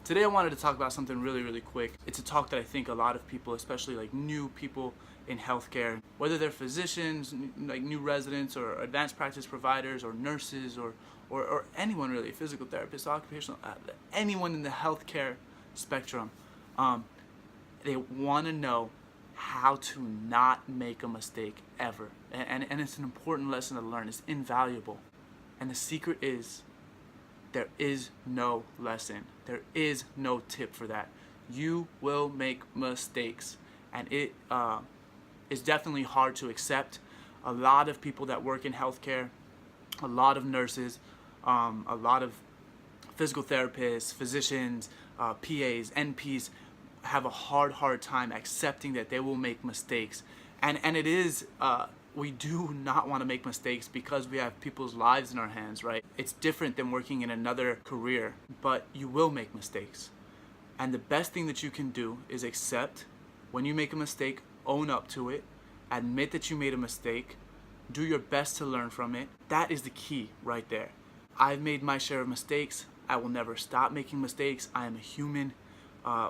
Today I wanted to talk about something really quick. It's a talk that I think a lot of people, especially like new people in healthcare, whether they're physicians, like new residents or advanced practice providers or nurses or anyone really, physical therapists, occupational, anyone in the healthcare spectrum, they want to know how to not make a mistake ever. And it's an important lesson to learn. It's invaluable. And the secret is, there is no lesson. There is no tip for that. You will make mistakes, and it is definitely hard to accept. A lot of people that work in healthcare, a lot of nurses, a lot of physical therapists, physicians, PAs, NPs have a hard time accepting that they will make mistakes. And it is, we do not want to make mistakes because we have people's lives in our hands, right? It's different than working in another career, but you will make mistakes. And the best thing that you can do is accept when you make a mistake, own up to it, admit that you made a mistake, do your best to learn from it. That is the key right there. I've made my share of mistakes. I will never stop making mistakes. I am a human.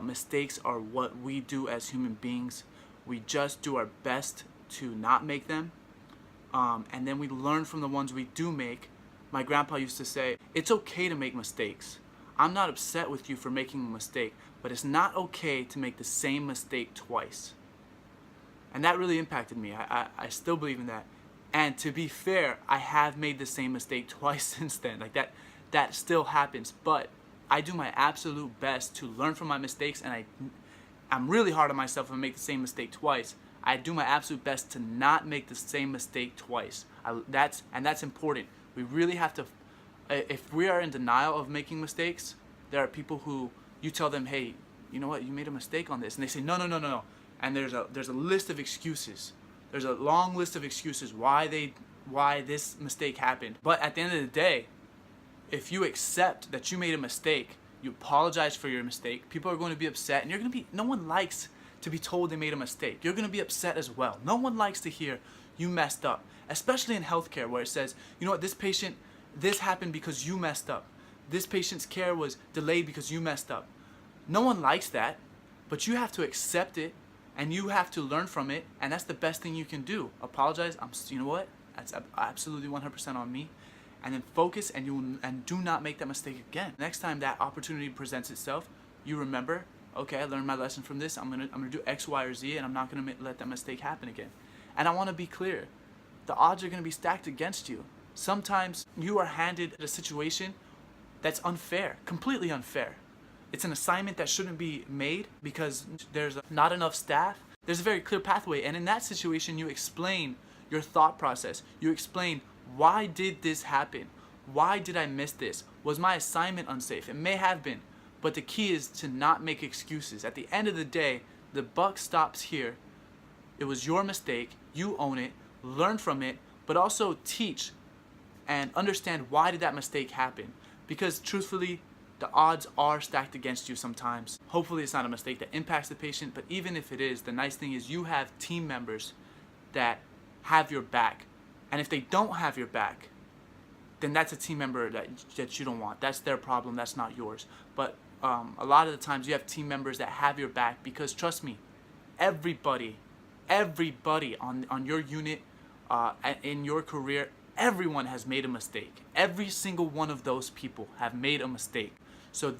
Mistakes are what we do as human beings. We just do our best to not make them, and then we learn from the ones we do make. My grandpa used to say, it's okay to make mistakes. I'm not upset with you for making a mistake, but it's not okay to make the same mistake twice. And that really impacted me. I still believe in that. And to be fair, I have made the same mistake twice since then. Like that still happens, but I do my absolute best to learn from my mistakes, and I'm really hard on myself if I make the same mistake twice. I do my absolute best to not make the same mistake twice. That's important. We really have to, if we are in denial of making mistakes, there are people who you tell them, hey, you know what, you made a mistake on this. And they say, no. And there's a list of excuses. There's a long list of excuses why this mistake happened. But at the end of the day, if you accept that you made a mistake, you apologize for your mistake, people are going to be upset, and no one likes to be told they made a mistake. You're going to be upset as well. No one likes to hear you messed up, especially in healthcare where it says, you know what, this happened because you messed up. This patient's care was delayed because you messed up. No one likes that, but you have to accept it and you have to learn from it, and that's the best thing you can do. Apologize. You know what? That's absolutely 100% on me. And then focus, and do not make that mistake again. Next time that opportunity presents itself, you remember, okay, I learned my lesson from this. I'm gonna do X, Y, or Z, and I'm not gonna let that mistake happen again. And I want to be clear, the odds are gonna be stacked against you. Sometimes you are handed a situation that's unfair, completely unfair. It's an assignment that shouldn't be made because there's not enough staff. There's a very clear pathway, and in that situation, you explain your thought process. You explain, why did this happen? Why did I miss this? Was my assignment unsafe? It may have been. But the key is to not make excuses. At the end of the day, the buck stops here. It was your mistake. You own it. Learn from it. But also teach and understand, why did that mistake happen? Because truthfully, the odds are stacked against you sometimes. Hopefully it's not a mistake that impacts the patient. But even if it is, the nice thing is you have team members that have your back. And if they don't have your back, then that's a team member that you don't want. That's their problem. That's not yours. But a lot of the times you have team members that have your back, because trust me, everybody on your unit, in your career, everyone has made a mistake. Every single one of those people have made a mistake. So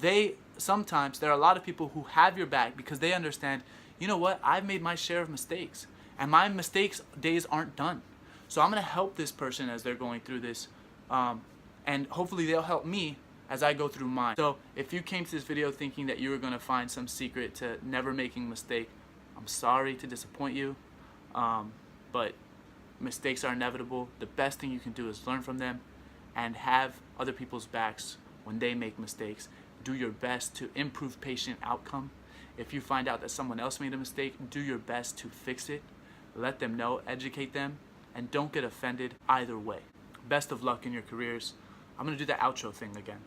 sometimes there are a lot of people who have your back because they understand, you know what, I've made my share of mistakes, and my mistakes days aren't done. So I'm going to help this person as they're going through this, and hopefully they'll help me as I go through mine. So if you came to this video thinking that you were going to find some secret to never making a mistake, I'm sorry to disappoint you, but mistakes are inevitable. The best thing you can do is learn from them and have other people's backs when they make mistakes. Do your best to improve patient outcome. If you find out that someone else made a mistake, do your best to fix it. Let them know, educate them, and don't get offended either way. Best of luck in your careers. I'm going to do the outro thing again.